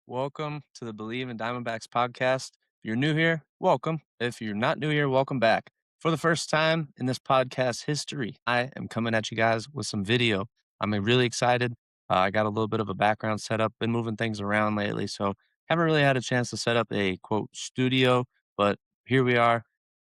Welcome to the Believe in Diamondbacks podcast. If you're new here, welcome. If you're not new here, welcome back. For the first time in this podcast history, I am coming at you guys with some video. I'm really excited. I got a little bit of a background set up, been moving things around lately, so haven't really had a chance to set up a quote studio, but here we are.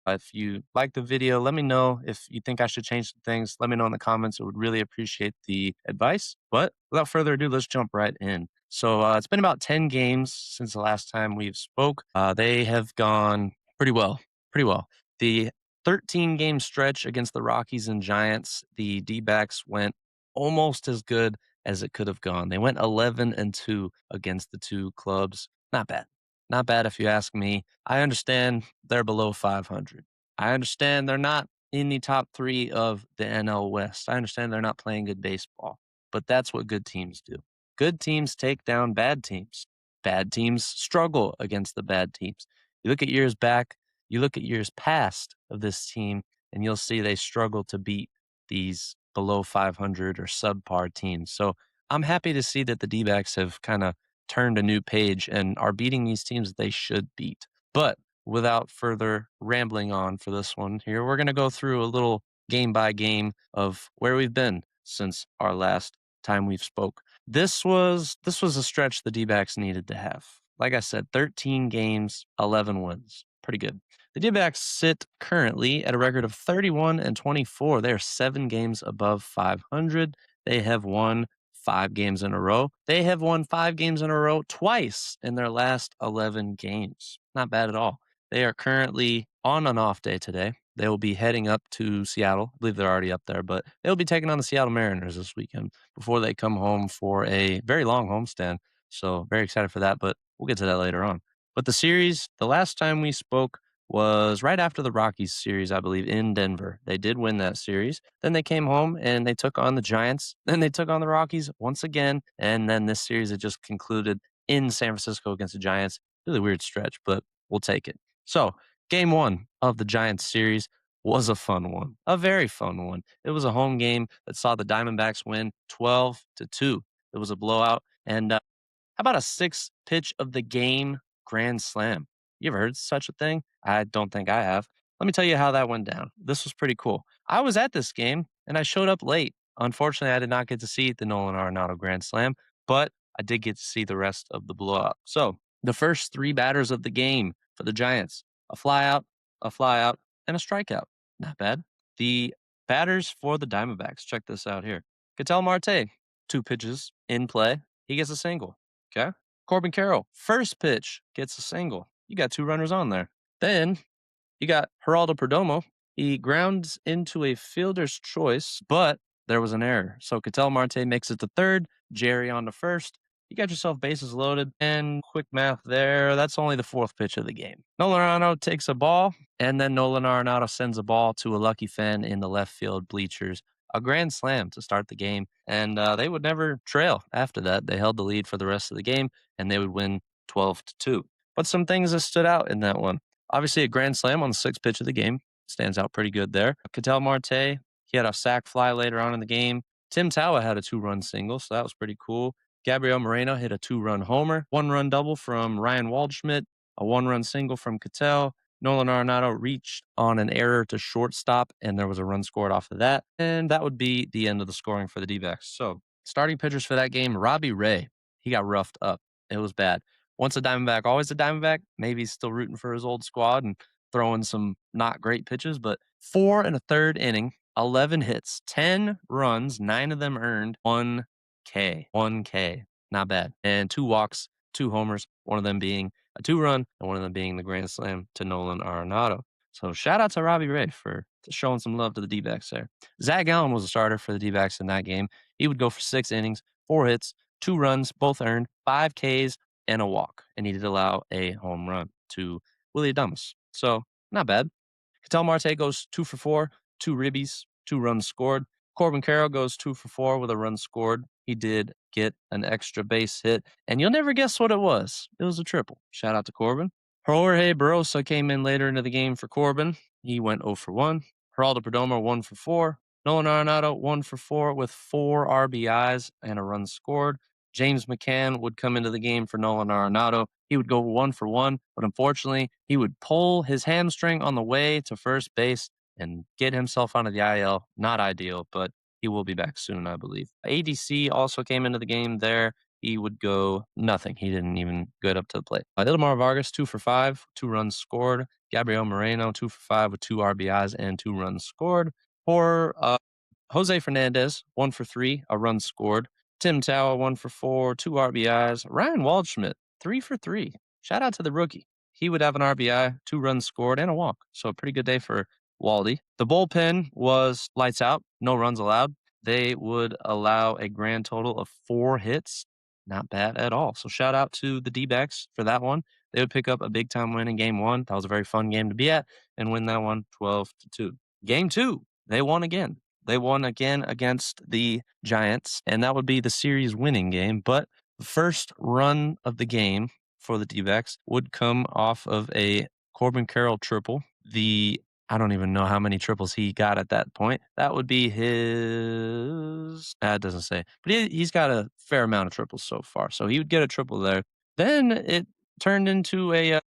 If you like the video, let me know. If you think I should change some things, let me know in the comments. I would really appreciate the advice. But without further ado, let's jump right in. So it's been about 10 games since the last time we've spoke. They have gone pretty well, pretty well. The 13 game stretch against the Rockies and Giants, the D-backs went almost as good as it could have gone. They went 11-2 against the two clubs. Not bad. Not bad if you ask me. I understand they're below 500. I understand they're not in the top three of the NL West. I understand they're not playing good baseball, but that's what good teams do. Good teams take down bad teams. Bad teams struggle against the bad teams. You look at years back, you look at years past of this team, and you'll see they struggle to beat these below 500 or subpar teams. So I'm happy to see that the D backs have kind of turned a new page and are beating these teams that they should beat. But without further rambling on for this one here, we're going to go through a little game by game of where we've been since our last time we've spoke. This was a stretch the D-backs needed to have. Like I said, 13 games, 11 wins. Pretty good. The D-backs sit currently at a record of 31-24. They are 7 games above 500. They have won 5 games in a row. They have won 5 games in a row twice in their last 11 games. Not bad at all. They are currently on an off day today. They will be heading up to Seattle. I believe they're already up there, but they'll be taking on the Seattle Mariners this weekend before they come home for a very long homestand. So very excited for that, but we'll get to that later on. But the series, the last time we spoke was right after the Rockies series, I believe, in Denver. They did win that series. Then they came home and they took on the Giants. Then they took on the Rockies once again. And then this series had just concluded in San Francisco against the Giants. Really weird stretch, but we'll take it. So game one of the Giants series was a fun one, a very fun one. It was a home game that saw the Diamondbacks win 12-2. It was a blowout. And how about a 6 pitch of the game grand slam? You ever heard such a thing? I don't think I have. Let me tell you how that went down. This was pretty cool. I was at this game and I showed up late. Unfortunately, I did not get to see the Nolan Arenado grand slam, but I did get to see the rest of the blowout. So the first 3 batters of the game for the Giants, a fly out, and a strikeout. Not bad. The batters for the Diamondbacks, check this out here. Ketel Marte, 2 pitches in play. He gets a single. Okay. Corbin Carroll, first pitch, gets a single. You got 2 runners on there. Then you got Geraldo Perdomo. He grounds into a fielder's choice, but there was an error. So Ketel Marte makes it to third, Jerry on to first. You got yourself bases loaded, and quick math there. That's only the 4th pitch of the game. Nolan Arenado takes a ball, and then Nolan Arenado sends a ball to a lucky fan in the left field bleachers. A grand slam to start the game, and they would never trail after that. They held the lead for the rest of the game, and they would win 12-2. But some things that stood out in that one. Obviously, a grand slam on the 6th pitch of the game stands out pretty good there. Ketel Marte, he had a sac fly later on in the game. Tim Tawa had a 2-run single, so that was pretty cool. Gabriel Moreno hit a 2-run homer, 1-run double from Ryan Waldschmidt, a 1-run single from Ketel. Nolan Arenado reached on an error to shortstop, and there was a run scored off of that. And that would be the end of the scoring for the D-backs. So starting pitchers for that game, Robbie Ray, he got roughed up. It was bad. Once a Diamondback, always a Diamondback. Maybe he's still rooting for his old squad and throwing some not great pitches, but 4 and a third inning, 11 hits, 10 runs, 9 of them earned, 1K. 1K. Not bad. And 2 walks, 2 homers, one of them being a 2-run and one of them being the grand slam to Nolan Arenado. So shout out to Robbie Ray for showing some love to the D-backs there. Zach Allen was a starter for the D-backs in that game. He would go for 6 innings, 4 hits, 2 runs, both earned, 5 Ks, and a walk. And he did allow a home run to Willie Adames. So not bad. Ketel Marte goes 2 for 4, 2 ribbies, 2 runs scored. Corbin Carroll goes 2 for 4 with a run scored. He did get an extra base hit, and you'll never guess what it was. It was a triple. Shout out to Corbin. Jorge Barosa came in later into the game for Corbin. He went 0 for 1. Geraldo Perdomo 1 for 4. Nolan Arenado 1 for 4 with 4 RBIs and a run scored. James McCann would come into the game for Nolan Arenado. He would go 1 for 1, but unfortunately, he would pull his hamstring on the way to first base and get himself onto the IL. Not ideal, but he will be back soon, I believe. ADC also came into the game there. He would go nothing. He didn't even get up to the plate. Ildemar Vargas, 2 for 5, 2 runs scored. Gabriel Moreno, 2 for 5 with 2 RBIs and 2 runs scored. For Jose Fernandez, 1 for 3, a run scored. Tim Tower, 1 for 4, 2 RBIs. Ryan Waldschmidt, 3 for 3. Shout out to the rookie. He would have an RBI, 2 runs scored, and a walk. So a pretty good day for Waldy. The bullpen was lights out, no runs allowed. They would allow a grand total of 4 hits. Not bad at all. So shout out to the D-backs for that one. They would pick up a big time win in game 1. That was a very fun game to be at and win that one 12-2. Game 2, they won again. They won again against the Giants, and that would be the series winning game. But the first run of the game for the D-backs would come off of a Corbin Carroll triple. I don't even know how many triples he got at that point. That would be his. It doesn't say, but he's got a fair amount of triples so far. So he would get a triple there. Then it turned into a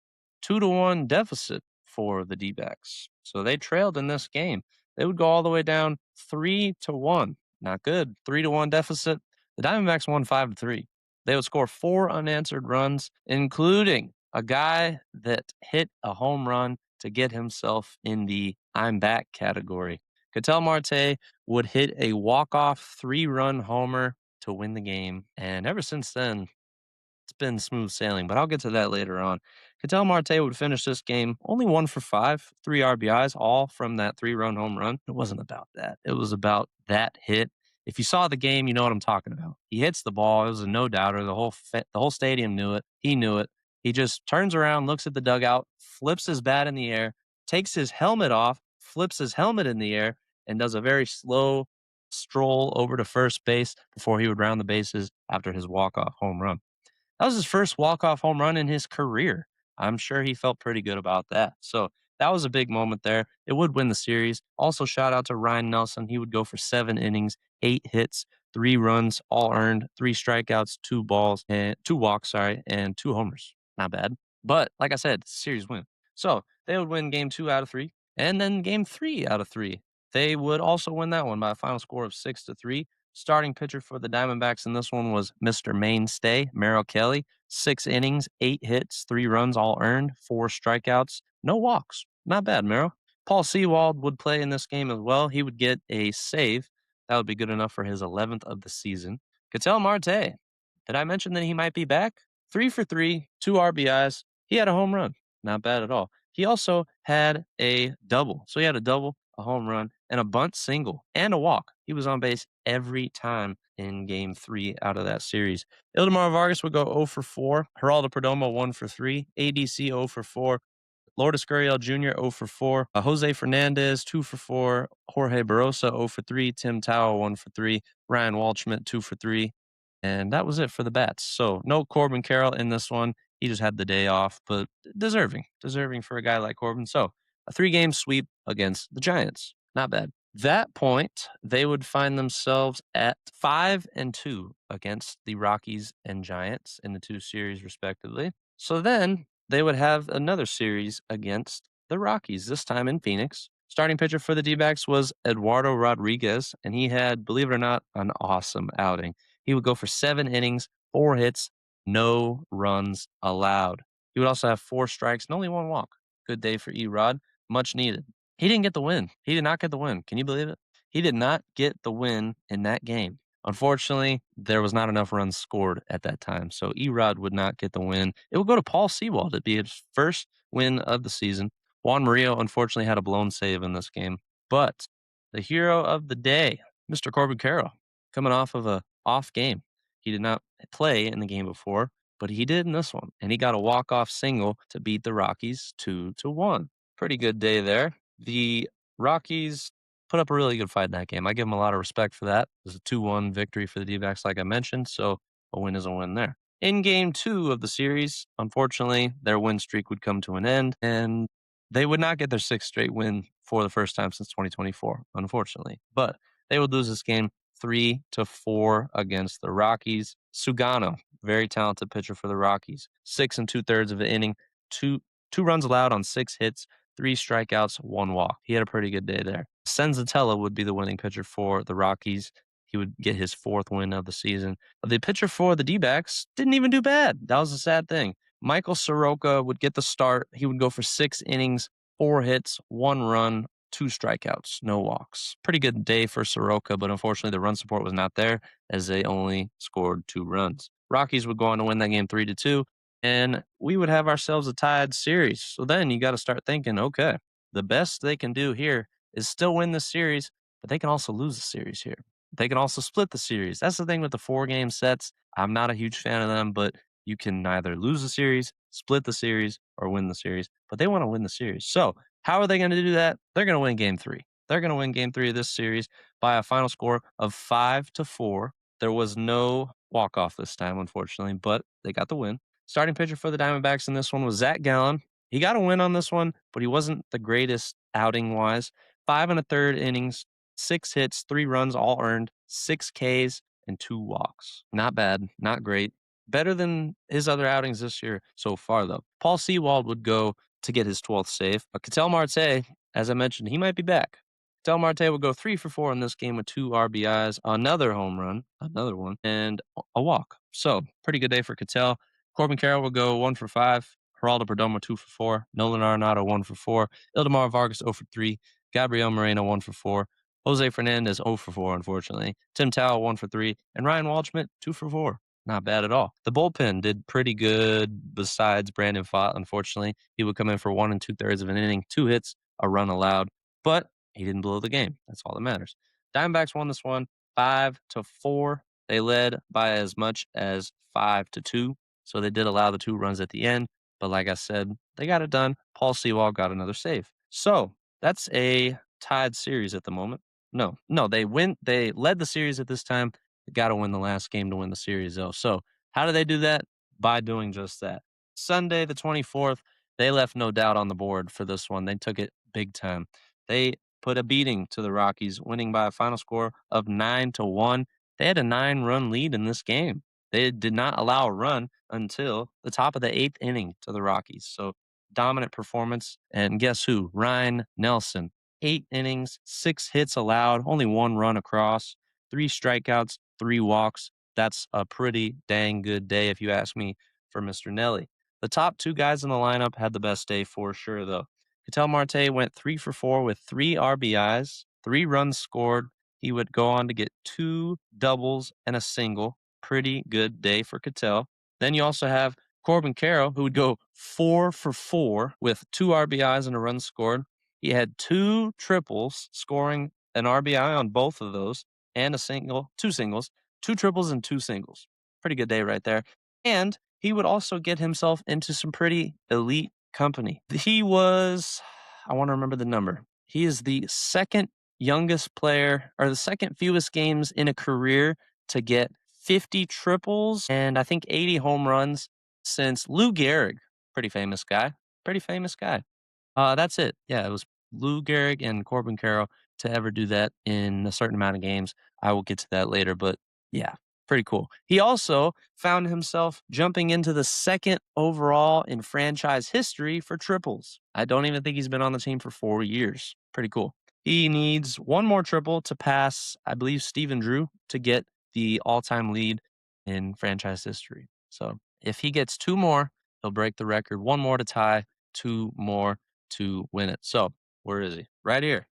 2-1 deficit for the D-backs. So they trailed in this game. They would go all the way down 3-1. Not good. 3-1 deficit. The Diamondbacks won 5-3. They would score 4 unanswered runs, including a guy that hit a home run to get himself in the I'm back category. Ketel Marte would hit a walk-off 3-run homer to win the game. And ever since then, it's been smooth sailing, but I'll get to that later on. Ketel Marte would finish this game only 1 for 5, 3 RBIs, all from that 3-run home run. It wasn't about that. It was about that hit. If you saw the game, you know what I'm talking about. He hits the ball. It was a no doubter. The whole stadium knew it. He knew it. He just turns around, looks at the dugout, flips his bat in the air, takes his helmet off, flips his helmet in the air, and does a very slow stroll over to first base before he would round the bases after his walk-off home run. That was his first walk-off home run in his career. I'm sure he felt pretty good about that. So that was a big moment there. It would win the series. Also, shout out to Ryan Nelson. He would go for 7 innings, 8 hits, 3 runs, all earned, 3 strikeouts, 2 balls, and 2 walks, and 2 homers. Not bad. But like I said, series win. So they would win game 2 out of 3, and then game 3 out of 3. They would also win that one by a final score of 6-3. Starting pitcher for the Diamondbacks in this one was Mr. Mainstay, Merrill Kelly. 6 innings, 8 hits, 3 runs, all earned, 4 strikeouts, no walks. Not bad, Merrill. Paul Sewald would play in this game as well. He would get a save. That would be good enough for his 11th of the season. Ketel Marte. Did I mention that he might be back? 3 for 3, 2 RBIs. He had a home run. Not bad at all. He also had a double. So he had a double, a home run, and a bunt single, and a walk. He was on base every time in game 3 out of that series. Ildemar Vargas would go 0 for 4. Geraldo Perdomo 1 for 3. ADC 0 for 4. Lourdes Gurriel Jr. 0 for 4. Jose Fernandez 2 for 4. Jorge Barosa 0 for 3. Tim Tower 1 for 3. Ryan Waldschmidt 2 for 3. And that was it for the bats. So no Corbin Carroll in this one. He just had the day off, but deserving for a guy like Corbin. So a 3-game sweep against the Giants. Not bad. That point, they would find themselves at 5-2 against the Rockies and Giants in the 2 series, respectively. So then they would have another series against the Rockies, this time in Phoenix. Starting pitcher for the D-backs was Eduardo Rodriguez, and he had, believe it or not, an awesome outing. He would go for 7 innings, 4 hits, no runs allowed. He would also have 4 strikes and only 1 walk. Good day for E-Rod. Much needed. He didn't get the win. He did not get the win. Can you believe it? He did not get the win in that game. Unfortunately, there was not enough runs scored at that time, so E-Rod would not get the win. It would go to Paul Sewald. It'd be his first win of the season. Juan Murillo, unfortunately, had a blown save in this game. But the hero of the day, Mr. Corbin Carroll, coming off of a off game. He did not play in the game before, but he did in this one, and he got a walk-off single to beat the Rockies 2-1. Pretty good day there. The Rockies put up a really good fight in that game. I give them a lot of respect for that. It was a 2-1 victory for the D-backs, like I mentioned, so a win is a win there. In game 2 of the series, unfortunately, their win streak would come to an end, and they would not get their 6th straight win for the first time since 2024, unfortunately. But they would lose this game 3-4 against the Rockies. Sugano, very talented pitcher for the Rockies. 6 2/3 of an inning, two runs allowed on 6 hits, 3 strikeouts, 1 walk. He had a pretty good day there. Senzatella would be the winning pitcher for the Rockies. He would get his 4th win of the season. The pitcher for the D-backs didn't even do bad. That was a sad thing. Michael Soroka would get the start. He would go for 6 innings, 4 hits, 1 run, 2 strikeouts, no walks. Pretty good day for Soroka, but unfortunately the run support was not there as they only scored 2 runs. Rockies would go on to win that game 3-2, and we would have ourselves a tied series. So then you got to start thinking, okay, the best they can do here is still win the series, but they can also lose the series here. They can also split the series. That's the thing with the 4 game sets. I'm not a huge fan of them, but you can neither lose the series, split the series, or win the series. But they want to win the series. So how are they going to do that? They're going to win game 3. They're going to win game 3 of this series by a final score of 5-4. There was no walk-off this time, unfortunately, but they got the win. Starting pitcher for the Diamondbacks in this one was Zach Gallen. He got a win on this one, but he wasn't the greatest outing-wise. 5 1/3 innings, 6 hits, 3 runs, all earned, 6 Ks, and 2 walks. Not bad, not great. Better than his other outings this year so far, though. Paul Sewald would go to get his 12th save. But Ketel Marte, as I mentioned, he might be back. Ketel Marte would go 3 for 4 in this game with 2 RBIs, another home run, another one, and a walk. So, pretty good day for Ketel. Corbin Carroll would go 1 for 5. Geraldo Perdomo 2 for 4. Nolan Arenado 1 for 4. Ildemar Vargas 0 for 3. Gabriel Moreno 1 for 4. Jose Fernandez 0 for 4, unfortunately. Tim Towle 1 for 3. And Ryan Waldschmidt 2 for 4. Not bad at all. The bullpen did pretty good besides Brandon Pfaadt, unfortunately. He would come in for 1 2/3 of an inning, 2 hits, a run allowed, but he didn't blow the game. That's all that matters. Diamondbacks won this one 5-4. They led by as much as 5-2. So they did allow the 2 runs at the end. But like I said, they got it done. Paul Sewald got another save. So that's a tied series at the moment. No, they led the series at this time. They got to win the last game to win the series, though. So how do they do that? By doing just that. Sunday, the 24th, they left no doubt on the board for this one. They took it big time. They put a beating to the Rockies, winning by a final score of 9-1. They had a 9-run lead in this game. They did not allow a run until the top of the 8th inning to the Rockies. So dominant performance. And guess who? Ryan Nelson. 8 innings, 6 hits allowed, only 1 run across, 3 strikeouts, 3 walks. That's a pretty dang good day, if you ask me, for Mr. Nelly. The top 2 guys in the lineup had the best day for sure, though. Ketel Marte went 3 for 4 with 3 RBIs, 3 runs scored. He would go on to get 2 doubles and a single. Pretty good day for Ketel. Then you also have Corbin Carroll, who would go 4 for 4 with 2 RBIs and a run scored. He had 2 triples, scoring an RBI on both of those, and 2 singles, 2 triples and 2 singles. Pretty good day right there. And he would also get himself into some pretty elite company. He was, I want to remember the number. He is the second youngest player, or the second fewest games in a career to get 50 triples and I think 80 home runs since Lou Gehrig. Pretty famous guy. Pretty famous guy. That's it. Yeah, it was Lou Gehrig and Corbin Carroll to ever do that in a certain amount of games. I will get to that later, but yeah, pretty cool. He also found himself jumping into the second overall in franchise history for triples. I don't even think he's been on the team for 4 years. Pretty cool. He needs 1 more triple to pass, I believe, Steven Drew to get the all-time lead in franchise history. So if he gets 2 more, he'll break the record. 1 more to tie, 2 more to win it. So where is he? Right here.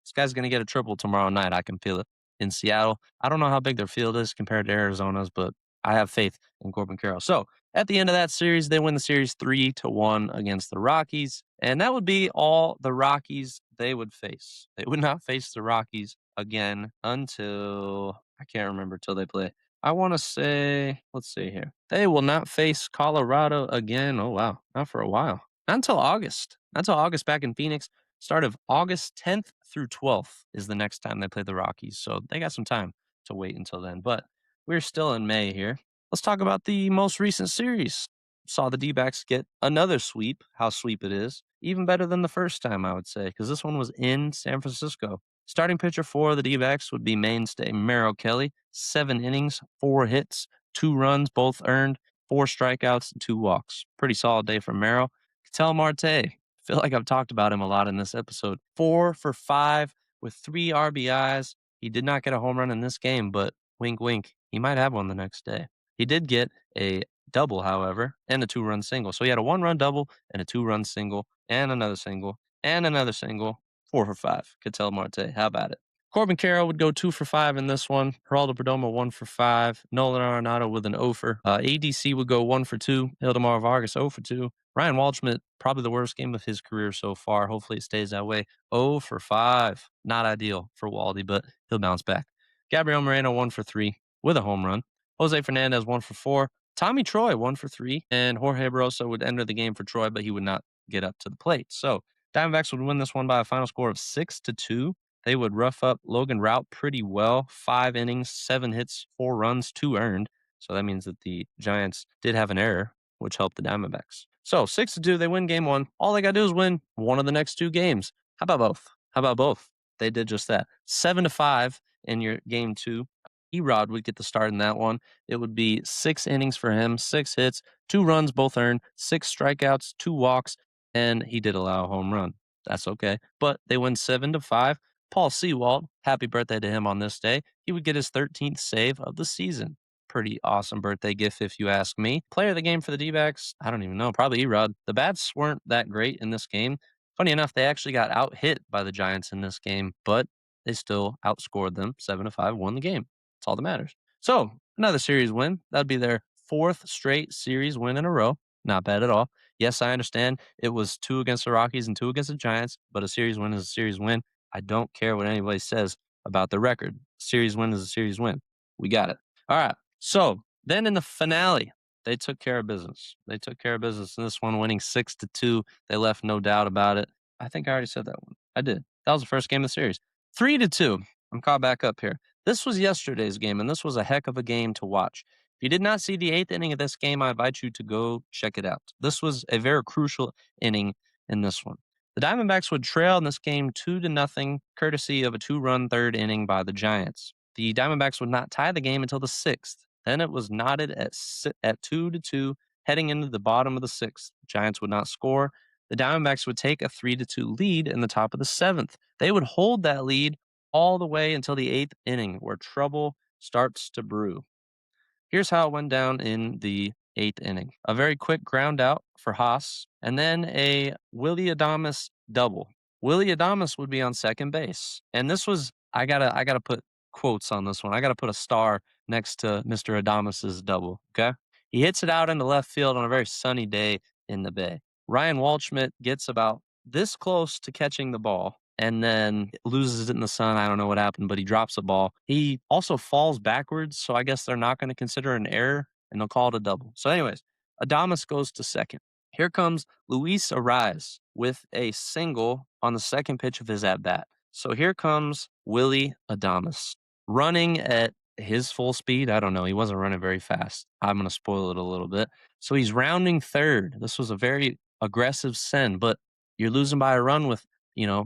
This guy's going to get a triple tomorrow night. I can feel it in Seattle. I don't know how big their field is compared to Arizona's, but I have faith in Corbin Carroll. So at the end of that series, they win the series 3-1 against the Rockies. And that would be all the Rockies they would face. They would not face the Rockies again until, I can't remember till they play. I want to say, let's see here. They will not face Colorado again. Oh, wow. Not for a while. Not until August. Not until August back in Phoenix. Start of August 10th through 12th is the next time they play the Rockies. So they got some time to wait until then. But we're still in May here. Let's talk about the most recent series. Saw the D-backs get another sweep. How sweep it is. Even better than the first time, I would say, because this one was in San Francisco. Starting pitcher for the D-backs would be mainstay Merrill Kelly. 7 innings, 4 hits, 2 runs, both earned, 4 strikeouts, and 2 walks. Pretty solid day from Merrill. Ketel Marte, I feel like I've talked about him a lot in this episode. 4 for 5 with 3 RBIs. He did not get a home run in this game, but wink, wink, he might have one the next day. He did get a double, however, and a 2-run single. So he had a 1-run double and a 2-run single and another single and another single. 4 for 5. Ketel Marte. How about it? Corbin Carroll would go 2 for 5 in this one. Geraldo Perdomo 1 for 5. Nolan Arenado with an 0 for. ADC would go 1 for 2. Hildemar Vargas 0 for 2. Ryan Waldschmidt, probably the worst game of his career so far. Hopefully it stays that way. 0 for 5. Not ideal for Waldy, but he'll bounce back. Gabriel Moreno 1 for 3 with a home run. Jose Fernandez 1 for 4. Tommy Troy 1 for 3. And Jorge Barroso would enter the game for Troy, but he would not get up to the plate. So Diamondbacks would win this one by a final score of 6-2. They would rough up Logan Rout pretty well. 5 innings, 7 hits, 4 runs, 2 earned. So that means that the Giants did have an error, which helped the Diamondbacks. So 6-2, they win game 1. All they got to do is win one of the next 2 games. How about both? How about both? They did just that. 7-5 in your game 2. Erod would get the start in that one. It would be 6 innings for him, 6 hits, 2 runs, both earned, 6 strikeouts, 2 walks, and he did allow a home run. That's okay. But they win 7-5. Paul Sewald, happy birthday to him on this day. He would get his 13th save of the season. Pretty awesome birthday gift, if you ask me. Player of the game for the D-backs, I don't even know, probably Erod. The bats weren't that great in this game. Funny enough, they actually got out-hit by the Giants in this game, but they still outscored them 7-5, won the game. That's all that matters. So, another series win. That'd be their 4th straight series win in a row. Not bad at all. Yes, I understand it was 2 against the Rockies and 2 against the Giants, but a series win is a series win. I don't care what anybody says about the record. Series win is a series win. We got it. All right. So then in the finale, they took care of business. They took care of business in this one, winning 6-2. They left no doubt about it. I think I already said that one. I did. That was the first game of the series. 3-2. I'm caught back up here. This was yesterday's game, and this was a heck of a game to watch. If you did not see the 8th inning of this game, I invite you to go check it out. This was a very crucial inning in this one. The Diamondbacks would trail in this game 2-0, courtesy of a 2-run 3rd inning by the Giants. The Diamondbacks would not tie the game until the 6th. Then it was knotted at 2-2, heading into the bottom of the 6th. The Giants would not score. The Diamondbacks would take a 3-2 lead in the top of the 7th. They would hold that lead all the way until the 8th inning, where trouble starts to brew. Here's how it went down in the 8th inning. A very quick ground out for Haas, and then a Willy Adames double. Willy Adames would be on second base. And this was, I gotta put quotes on this one. I gotta put a star next to Mr. Adames's double. Okay. He hits it out into left field on a very sunny day in the Bay. Ryan Waldschmidt gets about this close to catching the ball and then loses it in the sun. I don't know what happened, but he drops the ball. He also falls backwards, so I guess they're not going to consider an error, and they'll call it a double. So anyways, Adames goes to second. Here comes Luis Ariz with a single on the second pitch of his at-bat. So here comes Willy Adames running at his full speed. I don't know. He wasn't running very fast. I'm going to spoil it a little bit. So he's rounding third. This was a very aggressive send, but you're losing by a run with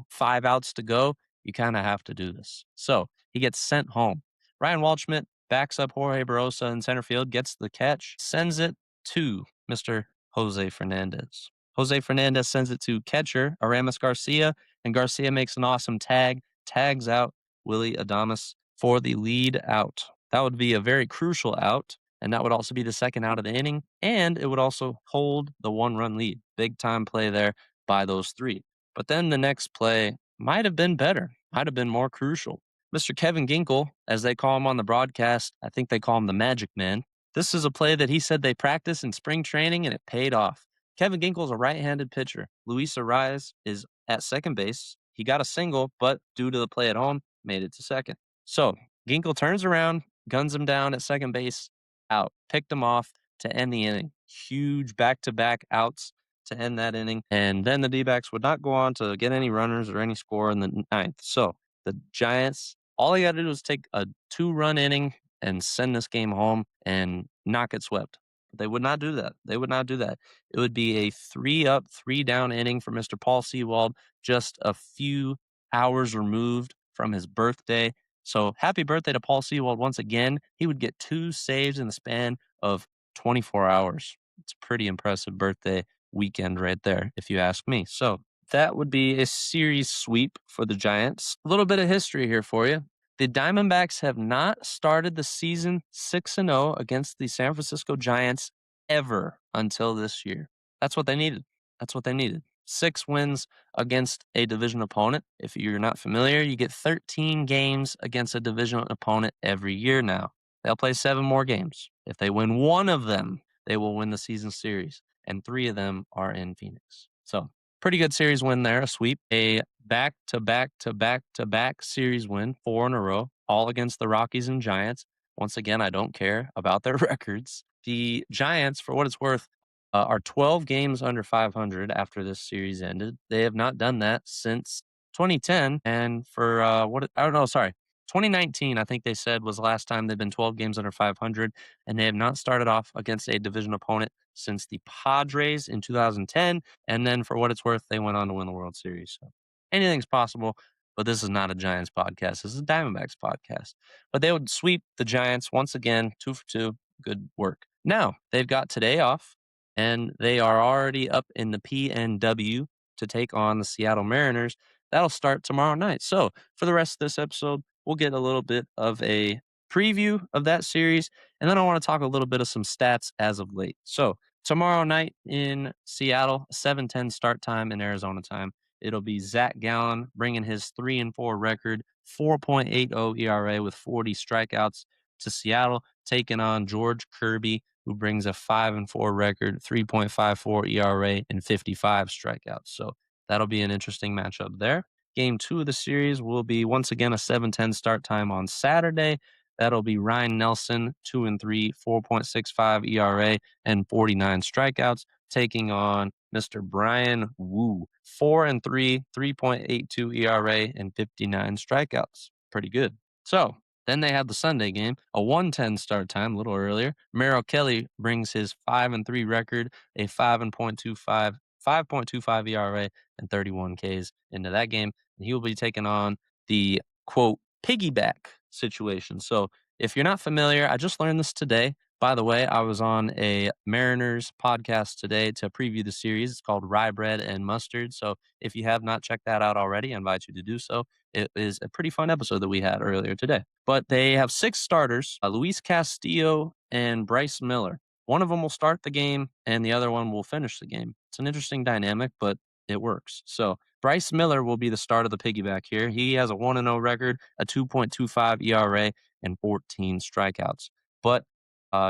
5 outs to go. You kind of have to do this. So he gets sent home. Ryan Waldschmidt backs up Jorge Barrosa in center field, gets the catch, sends it to Mr. Jose Fernandez. Jose Fernandez sends it to catcher Aramis Garcia, and Garcia makes an awesome tag, tags out Willy Adames for the lead out. That would be a very crucial out, and that would also be the second out of the inning, and it would also hold the 1-run lead. Big time play there by those 3. But then the next play might have been better, might have been more crucial. Mr. Kevin Ginkel, as they call him on the broadcast, I think they call him the Magic Man. This is a play that he said they practiced in spring training, and it paid off. Kevin Ginkel is a right-handed pitcher. Luis Ariz is at second base. He got a single, but due to the play at home, made it to second. So Ginkel turns around, guns him down at second base, out. Picked him off to end the inning. Huge back-to-back outs to end that inning. And then the D-backs would not go on to get any runners or any score in the 9th. So the Giants, all they got to do is take a 2-run inning and send this game home and not get swept. But they would not do that. They would not do that. It would be a 3-up, 3-down inning for Mr. Paul Sewald, just a few hours removed from his birthday. So happy birthday to Paul Sewald once again. He would get 2 saves in the span of 24 hours. It's a pretty impressive birthday weekend right there, if you ask me. So that would be a series sweep for the Giants. A little bit of history here for you. The Diamondbacks have not started the season 6-0 against the San Francisco Giants ever until this year. That's what they needed. That's what they needed. 6 wins against a division opponent. If you're not familiar, you get 13 games against a division opponent every year now. They'll play 7 more games. If they win one of them, they will win the season series, and 3 of them are in Phoenix. So, pretty good series win there, a sweep. A back-to-back-to-back-to-back series win, 4 in a row, all against the Rockies and Giants. Once again, I don't care about their records. The Giants, for what it's worth, are 12 games under 500 after this series ended. They have not done that since 2010. And for I don't know, sorry, 2019, I think they said was the last time they've been 12 games under 500. And they have not started off against a division opponent since the Padres in 2010. And then for what it's worth, they went on to win the World Series. So anything's possible. But this is not a Giants podcast. This is a Diamondbacks podcast. But they would sweep the Giants once again, 2 for 2. Good work. Now, they've got today off, and they are already up in the PNW to take on the Seattle Mariners. That'll start tomorrow night. So, for the rest of this episode, we'll get a little bit of a preview of that series, and then I want to talk a little bit of some stats as of late. So, tomorrow night in Seattle, 7:10 start time in Arizona time. It'll be Zach Gallen bringing his 3-4 record, 4.80 ERA with 40 strikeouts to Seattle, taking on George Kirby, who brings a 5-4 record, 3.54 ERA, and 55 strikeouts. So that'll be an interesting matchup there. Game 2 of the series will be once again a 7:10 start time on Saturday. That'll be Ryan Nelson, 2-3, 4.65 ERA, and 49 strikeouts, taking on Mr. Brian Wu, 4-3, 3.82 ERA, and 59 strikeouts. Pretty good. So then they have the Sunday game, a 1:10 start time, a little earlier. Merrill Kelly brings his 5-3 record, a 5.25 ERA, and 31 Ks into that game. And he will be taking on the quote piggyback situation. So if you're not familiar, I just learned this today. By the way, I was on a Mariners podcast today to preview the series. It's called Rye Bread and Mustard. So if you have not checked that out already, I invite you to do so. It is a pretty fun episode that we had earlier today. But they have 6 starters, Luis Castillo and Bryce Miller. One of them will start the game and the other one will finish the game. It's an interesting dynamic, but it works. So Bryce Miller will be the start of the piggyback here. He has a 1-0 record, a 2.25 ERA, and 14 strikeouts. But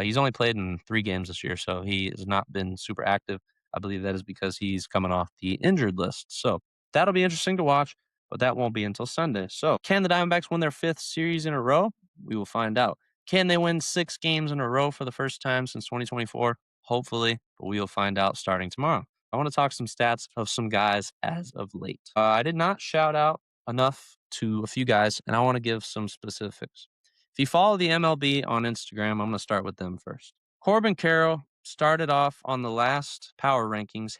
he's only played in 3 games this year, so he has not been super active. I believe that is because he's coming off the injured list. So that'll be interesting to watch, but that won't be until Sunday. So can the Diamondbacks win their 5th series in a row? We will find out. Can they win 6 games in a row for the first time since 2024? Hopefully, but we will find out starting tomorrow. I want to talk some stats of some guys as of late. I did not shout out enough to a few guys, and I want to give some specifics. If you follow the MLB on Instagram, I'm going to start with them first. Corbin Carroll started off on the last power rankings,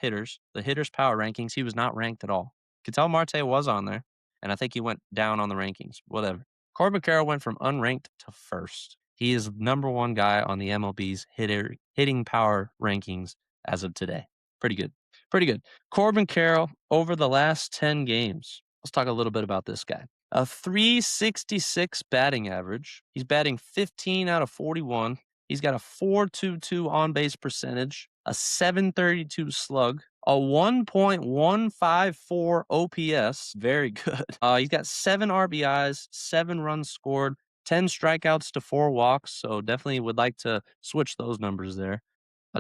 the hitters power rankings. He was not ranked at all. Ketel Marte was on there, and I think he went down on the rankings, whatever. Corbin Carroll went from unranked to first. He is number 1 guy on the MLB's hitting power rankings as of today. Pretty good. Pretty good. Corbin Carroll over the last 10 games. Let's talk a little bit about this guy. A 366 batting average. He's batting 15 out of 41. He's got a 4.22 on-base percentage, a 732 slug, a 1.154 OPS. Very good. He's got 7 RBIs, 7 runs scored, 10 strikeouts to 4 walks. So definitely would like to switch those numbers there.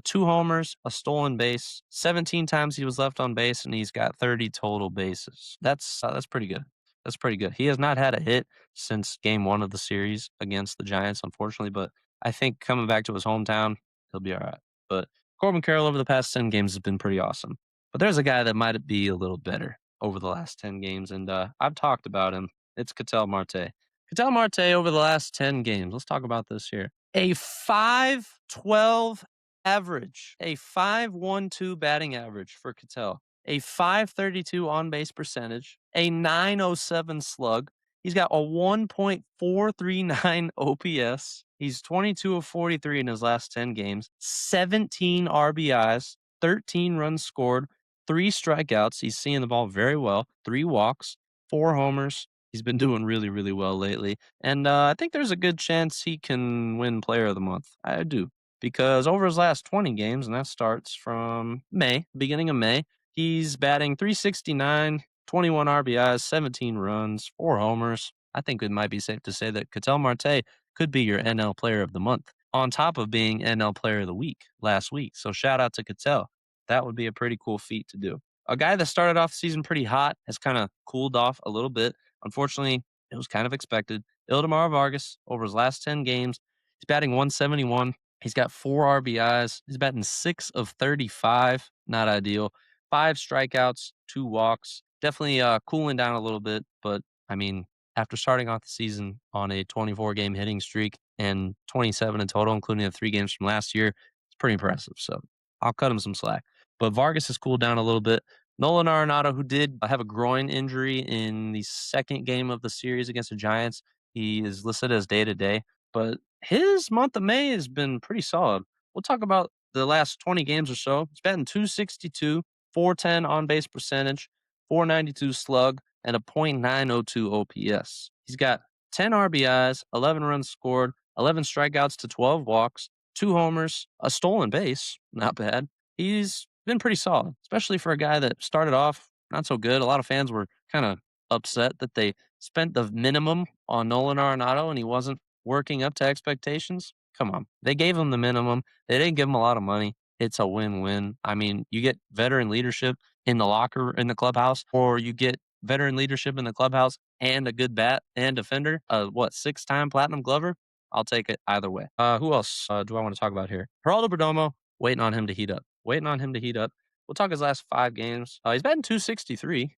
2 homers, a stolen base, 17 times he was left on base, and he's got 30 total bases. That's pretty good. That's pretty good. He has not had a hit since game 1 of the series against the Giants, unfortunately, but I think coming back to his hometown, he'll be all right. But Corbin Carroll over the past 10 games has been pretty awesome. But there's a guy that might be a little better over the last 10 games, and I've talked about him. It's Ketel Marte. Ketel Marte over the last 10 games. Let's talk about this here. A 5.12 average, a 5.12 batting average for Ketel, a 5.32 on-base percentage, a 9.07 slug, He's got a 1.439 OPS. He's 22 of 43 in his last 10 games, 17 RBIs, 13 runs scored, 3 strikeouts. He's seeing the ball very well, 3 walks, 4 homers. He's been doing really, really well lately. And I think there's a good chance he can win Player of the Month. I do. Because over his last 20 games, and that starts from May, beginning of May, he's batting 369, 21 RBIs, 17 runs, 4 homers. I think it might be safe to say that Ketel Marte could be your NL Player of the Month, on top of being NL Player of the Week last week. So shout out to Ketel. That would be a pretty cool feat to do. A guy that started off the season pretty hot has kind of cooled off a little bit. Unfortunately, it was kind of expected. Ildemar Vargas, over his last 10 games, he's batting 171. He's got 4 RBIs. He's batting 6 of 35. Not ideal. 5 strikeouts, 2 walks. Definitely cooling down a little bit, but I mean, after starting off the season on a 24 game hitting streak and 27 in total, including the 3 games from last year, it's pretty impressive. So I'll cut him some slack. But Vargas has cooled down a little bit. Nolan Arenado, who did have a groin injury in the second game of the series against the Giants, he is listed as day to day, but his month of May has been pretty solid. We'll talk about the last 20 games or so. He's batting 262, 410 on base percentage, 492 slug, and a .902 OPS. He's got 10 RBIs, 11 runs scored, 11 strikeouts to 12 walks, 2 homers, a stolen base. Not bad. He's been pretty solid, especially for a guy that started off not so good. A lot of fans were kind of upset that they spent the minimum on Nolan Arenado and he wasn't working up to expectations. Come on. They gave him the minimum. They didn't give him a lot of money. It's a win-win. I mean, you get veteran leadership in the clubhouse, or you get veteran leadership in the clubhouse and a good bat and defender. 6-time platinum glover? I'll take it either way. Who else do I want to talk about here? Geraldo Perdomo, waiting on him to heat up. Waiting on him to heat up. We'll talk his last 5 games. He's batting 263.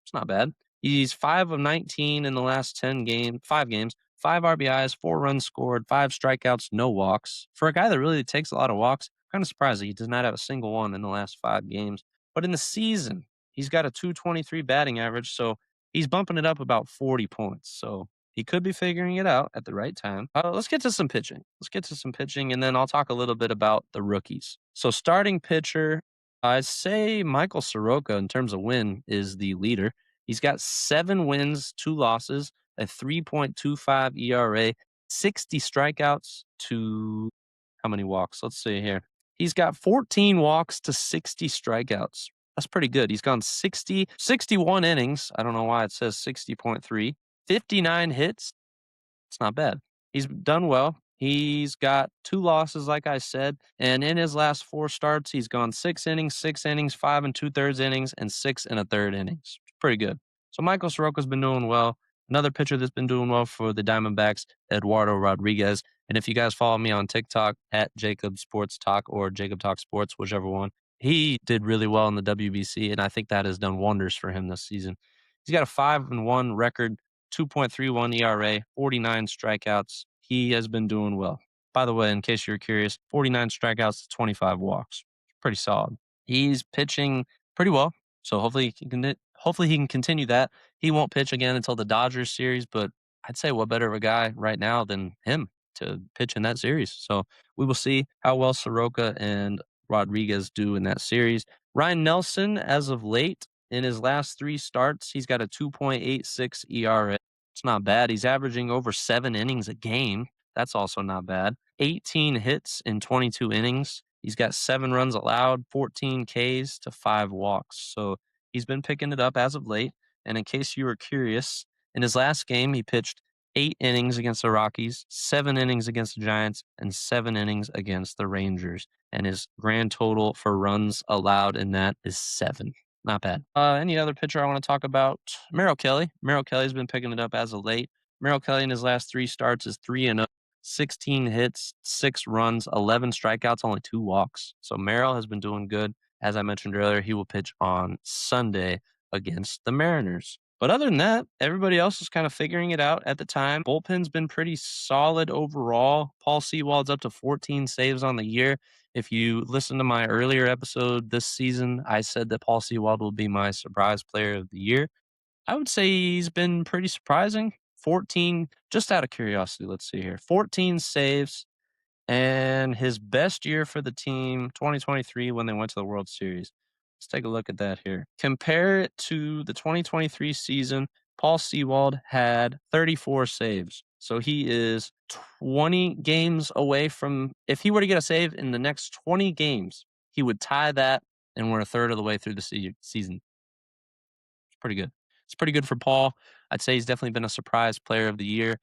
It's not bad. He's 5 of 19 in the last 5 games. 5 RBIs, 4 runs scored, 5 strikeouts, no walks. For a guy that really takes a lot of walks, kind of surprised that he does not have a single one in the last 5 games. But in the season, he's got a 223 batting average, so he's bumping it up about 40 points. So he could be figuring it out at the right time. Let's get to some pitching. And then I'll talk a little bit about the rookies. So starting pitcher, I'd say Michael Soroka, in terms of win, is the leader. He's got 7 wins, 2 losses, a 3.25 ERA, 60 strikeouts to how many walks? Let's see here. He's got 14 walks to 60 strikeouts. That's pretty good. He's gone 61 innings. I don't know why it says 60.3. 59 hits. It's not bad. He's done well. He's got 2 losses, like I said. And in his last 4 starts, he's gone 6 innings, 5 and 2/3 innings, and 6 1/3 innings. Pretty good. So Michael Soroka's been doing well. Another pitcher that's been doing well for the Diamondbacks, Eduardo Rodriguez. And if you guys follow me on TikTok at Jacob Sports Talk or Jacob Talk Sports, whichever one, he did really well in the WBC, and I think that has done wonders for him this season. He's got a 5-1 record, 2.31 ERA, 49 strikeouts. He has been doing well. By the way, in case you're curious, 49 strikeouts to 25 walks. Pretty solid. He's pitching pretty well, so hopefully he can continue that. He won't pitch again until the Dodgers series, but I'd say what better of a guy right now than him to pitch in that series. So we will see how well Soroka and Rodriguez do in that series. Ryan Nelson, as of late, in his last 3 starts, he's got a 2.86 ERA. It's not bad. He's averaging over 7 innings a game. That's also not bad. 18 hits in 22 innings. He's got 7 runs allowed, 14 Ks to 5 walks. So he's been picking it up as of late. And in case you were curious, in his last game, he pitched 8 innings against the Rockies, 7 innings against the Giants, and 7 innings against the Rangers. And his grand total for runs allowed in that is 7. Not bad. Any other pitcher I want to talk about? Merrill Kelly. Merrill Kelly's been picking it up as of late. Merrill Kelly in his last 3 starts is 3-0, 16 hits, 6 runs, 11 strikeouts, only 2 walks. So Merrill has been doing good. As I mentioned earlier, he will pitch on Sunday against the Mariners. But other than that, everybody else is kind of figuring it out at the time. Bullpen's been pretty solid overall. Paul Sewald's up to 14 saves on the year. If you listen to my earlier episode this season, I said that Paul Sewald will be my surprise player of the year. I would say he's been pretty surprising 14, just out of curiosity, let's see here. 14 saves and his best year for the team, 2023, when they went to the World Series. Let's take a look at that here. Compare it to the 2023 season. Paul Sewald had 34 saves. So he is 20 games away from, if he were to get a save in the next 20 games, he would tie that, and we're a third of the way through the season. It's pretty good. It's pretty good for Paul. I'd say he's definitely been a surprise player of the year.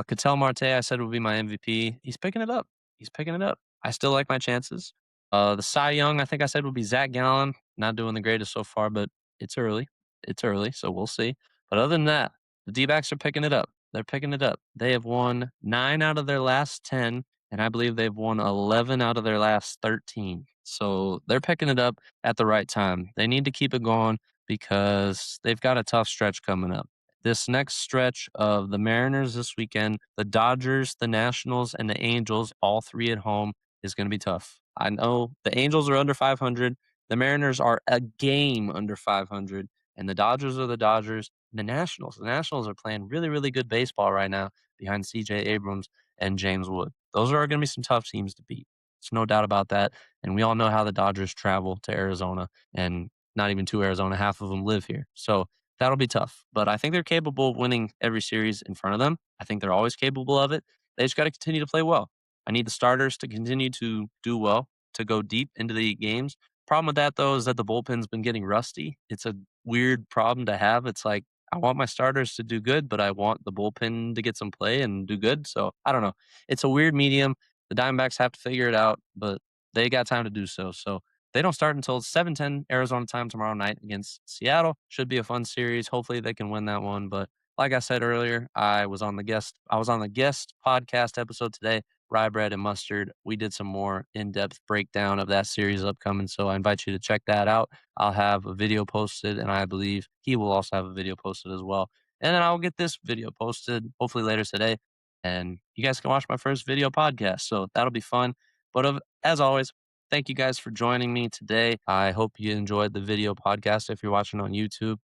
Ketel Marte, I said, would be my MVP. He's picking it up. He's picking it up. I still like my chances. The Cy Young, I think I said, would be Zach Gallen. Not doing the greatest so far, but it's early. It's early, so we'll see. But other than that, the D-backs are picking it up. They're picking it up. They have won 9 out of their last 10, and I believe they've won 11 out of their last 13. So they're picking it up at the right time. They need to keep it going because they've got a tough stretch coming up. This next stretch of the Mariners this weekend, the Dodgers, the Nationals, and the Angels, all three at home, is going to be tough. I know the Angels are under 500. The Mariners are a game under 500. And the Dodgers are the Dodgers. And the Nationals. The Nationals are playing really, really good baseball right now behind CJ Abrams and James Wood. Those are going to be some tough teams to beat. There's no doubt about that. And we all know how the Dodgers travel to Arizona, and not even to Arizona. Half of them live here. So that'll be tough, but I think they're capable of winning every series in front of them. I think they're always capable of it. They just got to continue to play well. I need the starters to continue to do well, to go deep into the games. Problem with that, though, is that the bullpen's been getting rusty. It's a weird problem to have. It's like, I want my starters to do good, but I want the bullpen to get some play and do good. So I don't know. It's a weird medium. The Diamondbacks have to figure it out, but they got time to do so. So they don't start until 7:10 Arizona time tomorrow night against Seattle. Should be a fun series. Hopefully they can win that one. But like I said earlier, I was on the guest podcast episode today, Rye Bread and Mustard. We did some more in-depth breakdown of that series upcoming. So I invite you to check that out. I'll have a video posted, and I believe he will also have a video posted as well. And then I'll get this video posted hopefully later today. And you guys can watch my first video podcast. So that'll be fun. But as always, thank you guys for joining me today. I hope you enjoyed the video podcast if you're watching on YouTube.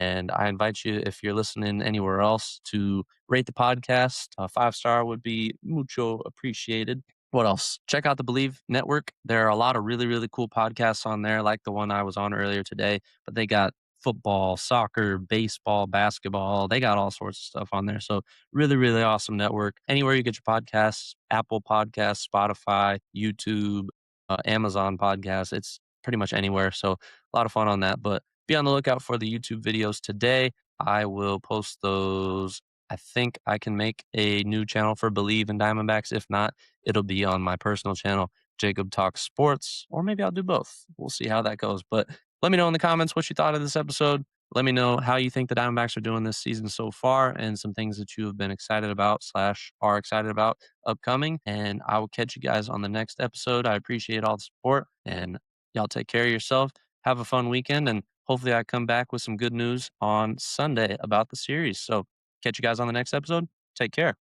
And I invite you, if you're listening anywhere else, to rate the podcast. A 5-star would be mucho appreciated. What else? Check out the Believe Network. There are a lot of really, really cool podcasts on there, like the one I was on earlier today. But they got football, soccer, baseball, basketball. They got all sorts of stuff on there. So really, really awesome network. Anywhere you get your podcasts, Apple Podcasts, Spotify, YouTube, Amazon Podcasts. It's pretty much anywhere. So a lot of fun on that. But be on the lookout for the YouTube videos today. I will post those. I think I can make a new channel for Believe in Diamondbacks. If not, it'll be on my personal channel, Jacob Talks Sports, or maybe I'll do both. We'll see how that goes. But let me know in the comments what you thought of this episode. Let me know how you think the Diamondbacks are doing this season so far, and some things that you have been excited about / are excited about upcoming. And I will catch you guys on the next episode. I appreciate all the support, and y'all take care of yourself. Have a fun weekend, and hopefully I come back with some good news on Sunday about the series. So catch you guys on the next episode. Take care.